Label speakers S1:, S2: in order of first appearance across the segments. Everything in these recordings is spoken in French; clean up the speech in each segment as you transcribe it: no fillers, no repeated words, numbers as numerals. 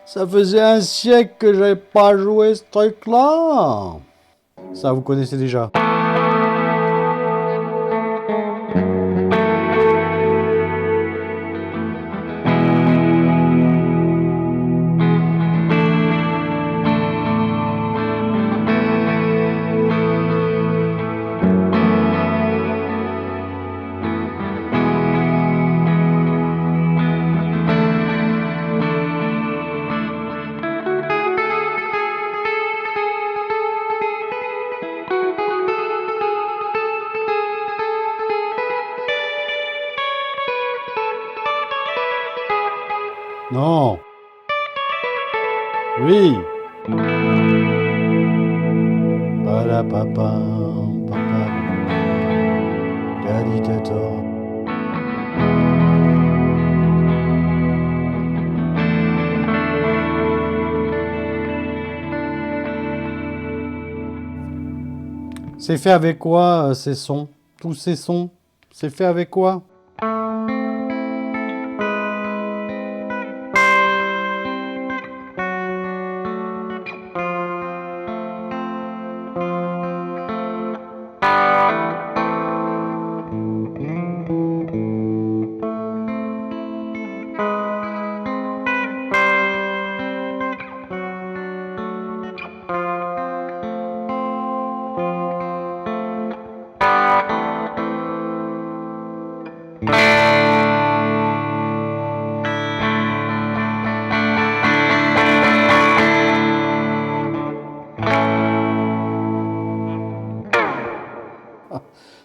S1: Ça faisait un siècle que j'avais pas joué ce truc-là. Ça, vous connaissez déjà. Non. Oui. Palapapam, papam, daddy tata. C'est fait avec quoi ces sons? Tous ces sons? C'est fait avec quoi?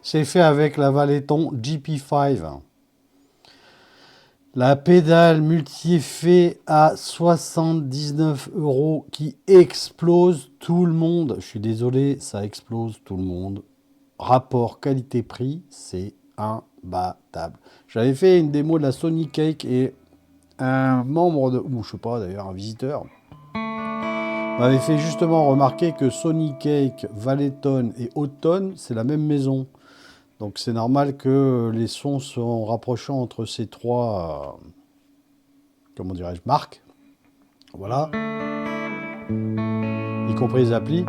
S1: C'est fait avec la Valetton GP5. La pédale multi-effet à 79 € qui explose tout le monde. Je suis désolé, ça explose tout le monde. Rapport qualité-prix, c'est imbattable. J'avais fait une démo de la Sony Cake et un membre de, ou je sais pas d'ailleurs, un visiteur, m'avait fait justement remarquer que Sony Cake, Valetton et Auton, c'est la même maison. Donc c'est normal que les sons sont rapprochants entre ces trois, comment dirais-je, marques. Voilà. Y compris les applis.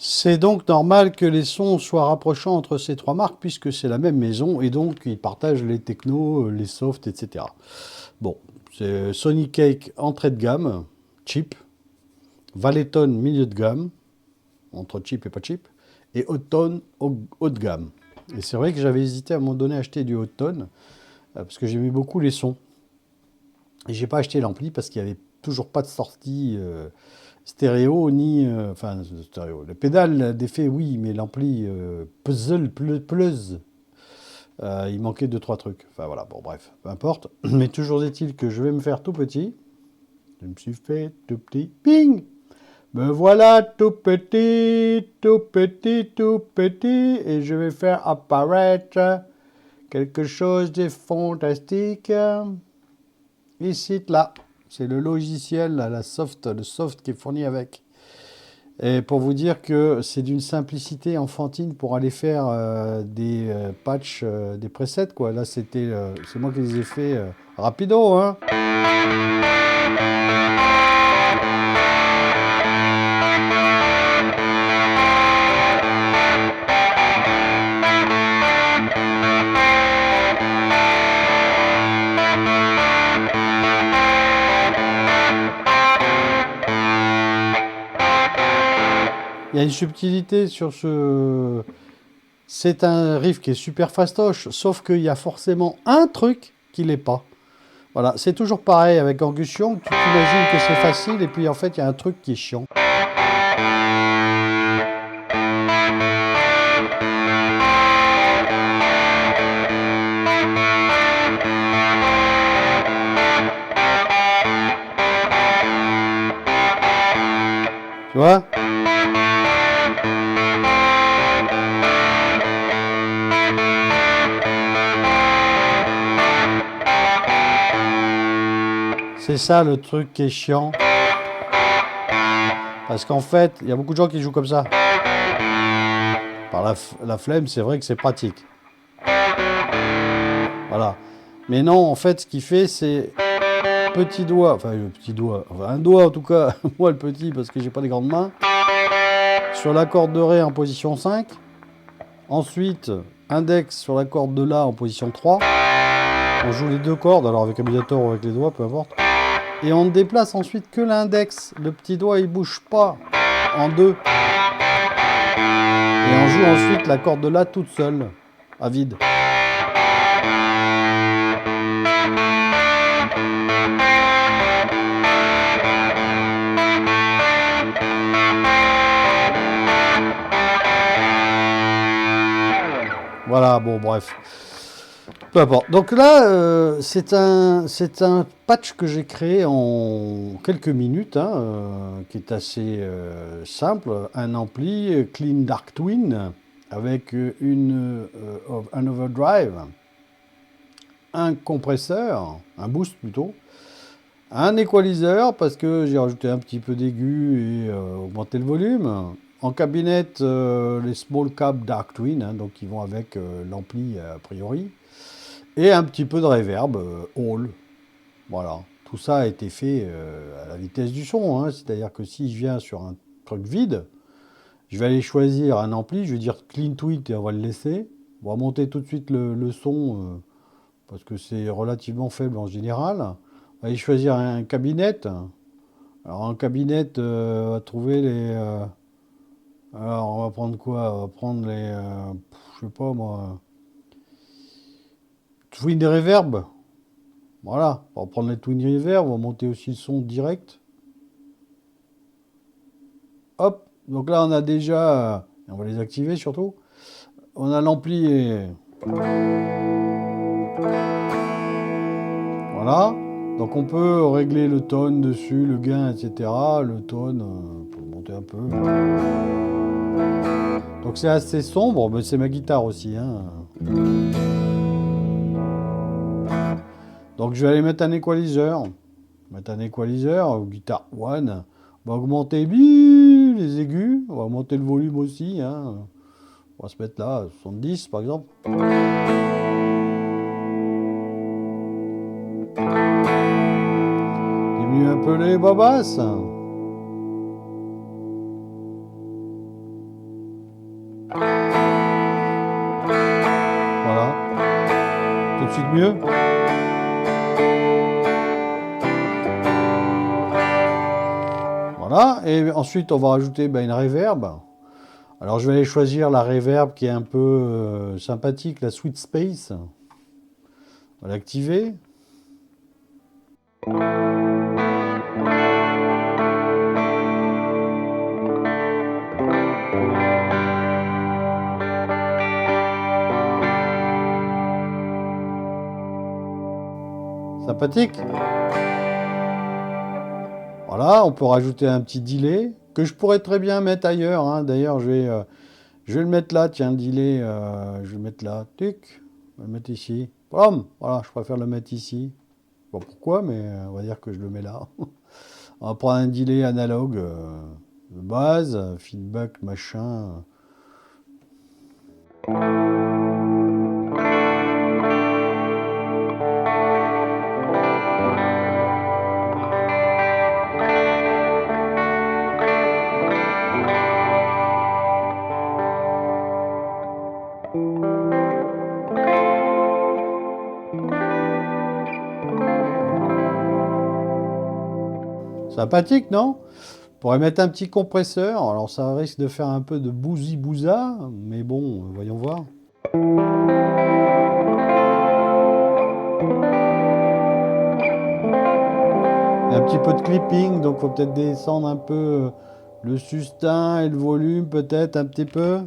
S1: C'est donc normal que les sons soient rapprochants entre ces trois marques puisque c'est la même maison et donc ils partagent les technos, les softs, etc. Bon, c'est Sony Cake entrée de gamme, cheap, Valetton milieu de gamme, entre cheap et pas cheap, et Auton haut de gamme. Et c'est vrai que j'avais hésité à un moment donné à acheter du Auton parce que j'aimais beaucoup les sons. Et j'ai pas acheté l'ampli parce qu'il n'y avait toujours pas de sortie stéréo ni enfin stéréo. Le pédale d'effet oui, mais l'ampli puzzle plus. Il manquait deux trois trucs. Enfin voilà, bon bref, peu importe. Mais toujours est-il que je vais me faire tout petit. Je me suis fait tout petit. Ping. Me voilà tout petit, tout petit, tout petit, et je vais faire apparaître quelque chose de fantastique. Ici, là, c'est le logiciel, le soft qui est fourni avec. Et pour vous dire que c'est d'une simplicité enfantine pour aller faire des patchs, des presets, quoi. Là, c'est moi qui les ai fait rapido, hein. Il y a une subtilité sur ce... C'est un riff qui est super fastoche, sauf qu'il y a forcément un truc qui l'est pas. Voilà, c'est toujours pareil avec Angus Young, tu t'imagines que c'est facile, et puis en fait, il y a un truc qui est chiant. Tu vois? C'est ça le truc qui est chiant. Parce qu'en fait, il y a beaucoup de gens qui jouent comme ça. Par la flemme, c'est vrai que c'est pratique. Voilà. Mais non, en fait, ce qu'il fait, c'est petit doigt, enfin le petit doigt, enfin un doigt en tout cas, moi le petit parce que j'ai pas des grandes mains, sur la corde de Ré en position 5. Ensuite, index sur la corde de La en position 3. On joue les deux cordes, alors avec un médiator ou avec les doigts, peu importe. Et on ne déplace ensuite que l'index. Le petit doigt, il bouge pas en deux. Et on joue ensuite la corde de La toute seule, à vide. Voilà, bon, bref. Peu importe. Donc là, c'est un patch que j'ai créé en quelques minutes, hein, qui est assez simple. Un ampli Clean Dark Twin avec un overdrive, un compresseur, un boost plutôt, un equalizer parce que j'ai rajouté un petit peu d'aigu et augmenté le volume. En cabinette, les Small Cab Dark Twin, hein, donc qui vont avec l'ampli a priori. Et un petit peu de reverb, hall. Voilà. Tout ça a été fait à la vitesse du son, hein. C'est-à-dire que si je viens sur un truc vide, je vais aller choisir un ampli, je vais dire clean tweet et on va le laisser. On va monter tout de suite le son parce que c'est relativement faible en général. On va aller choisir un cabinet. Alors un cabinet, on va trouver les... alors on va prendre quoi? On va prendre les... je sais pas moi... Twin Reverb. Voilà, on va prendre les Twin Reverb, on va monter aussi le son direct. Hop, donc là on a déjà, on va les activer surtout. On a l'ampli, voilà. Donc on peut régler le tone dessus, le gain, etc. Le tone, pour monter un peu. Donc c'est assez sombre, mais c'est ma guitare aussi, hein. Donc je vais aller mettre un equalizer. Mettre un equalizer, guitare one. On va augmenter les aigus. On va augmenter le volume aussi, hein. On va se mettre là, 70 par exemple. Diminue un peu les bas basses. Voilà. Tout de suite mieux. Voilà. Et ensuite, on va rajouter une reverb. Alors, je vais aller choisir la reverb qui est un peu sympathique, la Sweet Space. On va l'activer. Sympathique. Voilà, on peut rajouter un petit delay que je pourrais très bien mettre ailleurs, hein. D'ailleurs, je vais le mettre là, tiens, le delay, je vais le mettre là. Tuc, je vais le mettre ici. Blam, voilà, je préfère le mettre ici. Bon, pourquoi, mais on va dire que je le mets là. On va prendre un delay analogue de base, feedback, machin. Sympathique, non? pourrait mettre un petit compresseur. Alors ça risque de faire un peu de bousi-bouza, mais bon, voyons voir. Un petit peu de clipping, donc faut peut-être descendre un peu le sustain et le volume, peut-être un petit peu.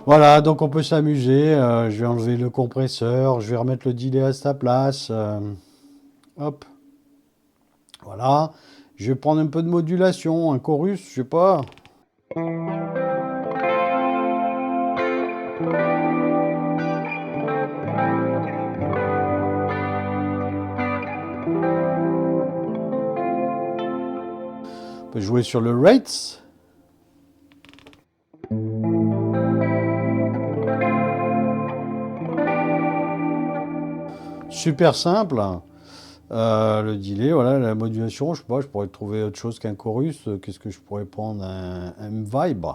S1: Voilà, donc on peut s'amuser. Je vais enlever le compresseur, je vais remettre le delay à sa place. Hop, voilà. Je vais prendre un peu de modulation, un chorus, je sais pas. On peut jouer sur le rates. Super simple. Le delay, voilà, la modulation, je sais pas, je pourrais trouver autre chose qu'un chorus. Qu'est-ce que je pourrais prendre? Un vibe.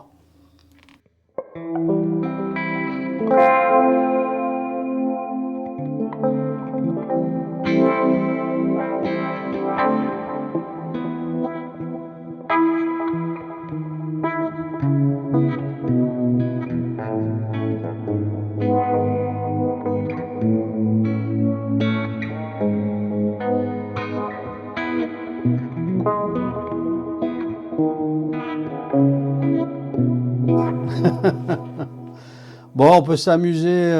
S1: Bon, on peut s'amuser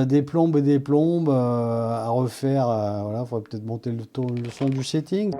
S1: des plombes et des plombes à refaire. Voilà, faudrait peut-être monter le son du setting.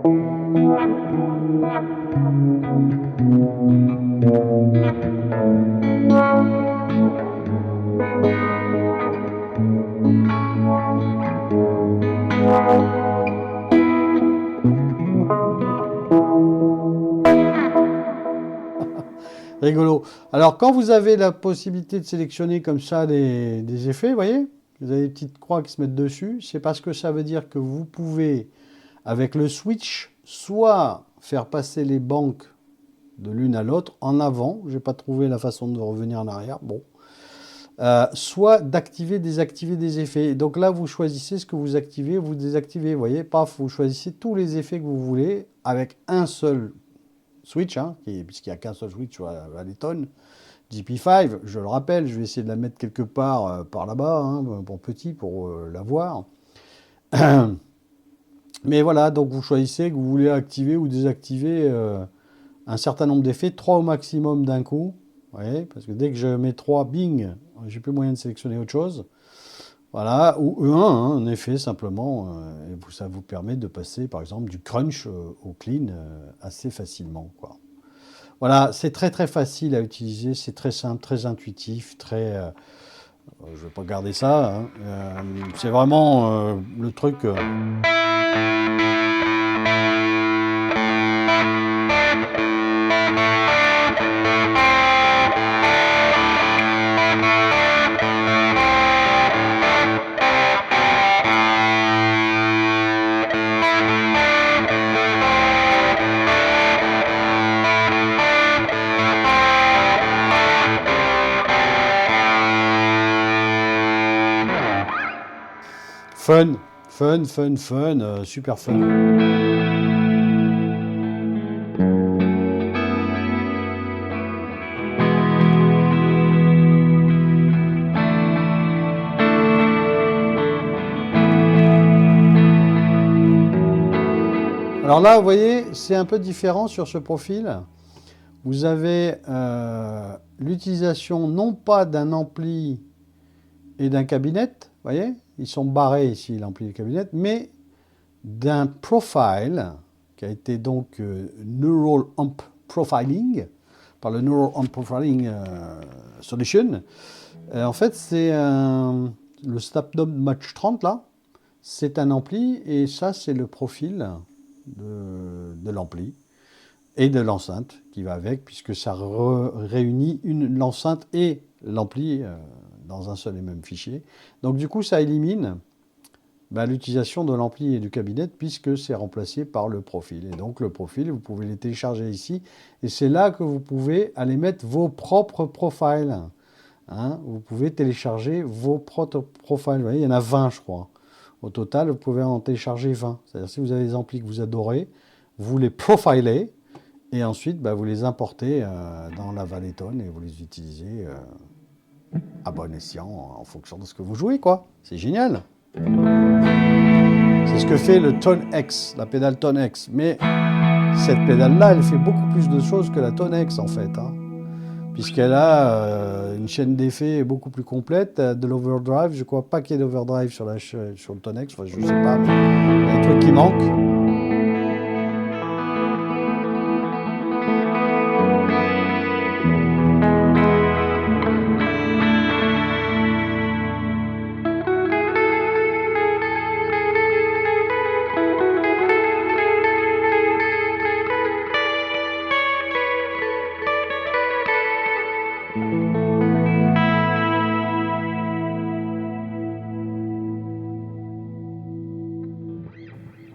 S1: Rigolo. Alors, quand vous avez la possibilité de sélectionner comme ça des effets, vous voyez, vous avez des petites croix qui se mettent dessus, c'est parce que ça veut dire que vous pouvez, avec le switch, soit faire passer les banques de l'une à l'autre en avant, j'ai pas trouvé la façon de revenir en arrière, bon, soit d'activer, désactiver des effets. Donc là, vous choisissez ce que vous activez, vous désactivez, vous voyez, paf, vous choisissez tous les effets que vous voulez avec un seul switch, hein, puisqu'il n'y a qu'un seul switch à l'Eton. GP5, je le rappelle, je vais essayer de la mettre quelque part par là-bas, hein, pour petit, pour la voir. Mais voilà, donc vous choisissez que vous voulez activer ou désactiver un certain nombre d'effets, 3 au maximum d'un coup. Vous voyez, parce que dès que je mets 3, bing, j'ai plus moyen de sélectionner autre chose. Voilà, ou un effet simplement, et ça vous permet de passer par exemple du crunch au clean assez facilement, quoi. Voilà, c'est très très facile à utiliser, c'est très simple, très intuitif, très... je ne vais pas garder ça, hein, c'est vraiment le truc... fun, super fun. Alors là, vous voyez, c'est un peu différent sur ce profil. Vous avez l'utilisation non pas d'un ampli et d'un cabinet, vous voyez, ils sont barrés ici, l'ampli et le cabinet, mais d'un profile qui a été donc Neural Amp Profiling, par le Neural Amp Profiling Solution. En fait, c'est le Snapdome Match 30 là, c'est un ampli et ça c'est le profil de l'ampli. et de l'enceinte qui va avec, puisque ça réunit l'enceinte et l'ampli dans un seul et même fichier. Donc du coup, ça élimine l'utilisation de l'ampli et du cabinet, puisque c'est remplacé par le profil. Et donc le profil, vous pouvez les télécharger ici, et c'est là que vous pouvez aller mettre vos propres profiles. Hein, vous pouvez télécharger vos propres profiles. Vous voyez, il y en a 20, je crois. Au total, vous pouvez en télécharger 20. C'est-à-dire, si vous avez des amplis que vous adorez, vous les profilez, et ensuite, vous les importez dans la Valetone, et vous les utilisez à bon escient, en fonction de ce que vous jouez, quoi. C'est génial. C'est ce que fait le Tone X, la pédale Tone X. Mais cette pédale-là, elle fait beaucoup plus de choses que la Tone X, en fait. Hein, puisqu'elle a une chaîne d'effets beaucoup plus complète, de l'overdrive. Je ne crois pas qu'il y ait d'overdrive sur le Tone X. Enfin, je ne sais pas, mais il y a des trucs qui manquent.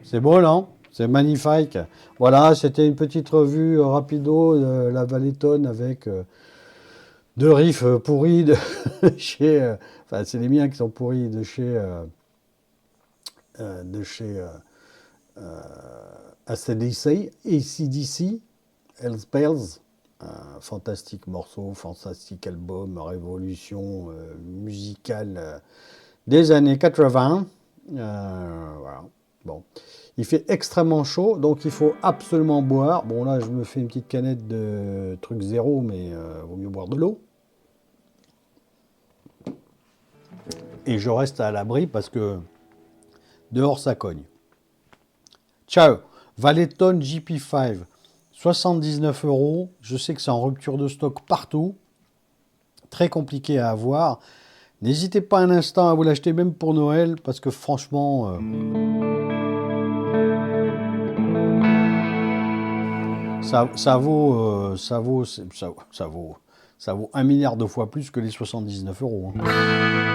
S1: C'est beau, non? C'est magnifique. Voilà, c'était une petite revue rapido de la Valetone avec deux riffs pourris de chez... Enfin, c'est les miens qui sont pourris de chez AC/DC, Hells Bells. Fantastique morceau, fantastique album, révolution musicale des années 80. Voilà. Bon. Il fait extrêmement chaud, donc il faut absolument boire. Bon, là, je me fais une petite canette de truc zéro, mais vaut mieux boire de l'eau. Et je reste à l'abri parce que dehors, ça cogne. Ciao. Valetone GP5, 79 €. Je sais que c'est en rupture de stock partout. Très compliqué à avoir. N'hésitez pas un instant à vous l'acheter, même pour Noël, parce que franchement... ça vaut 1 milliard de fois plus que les 79 €. Hein.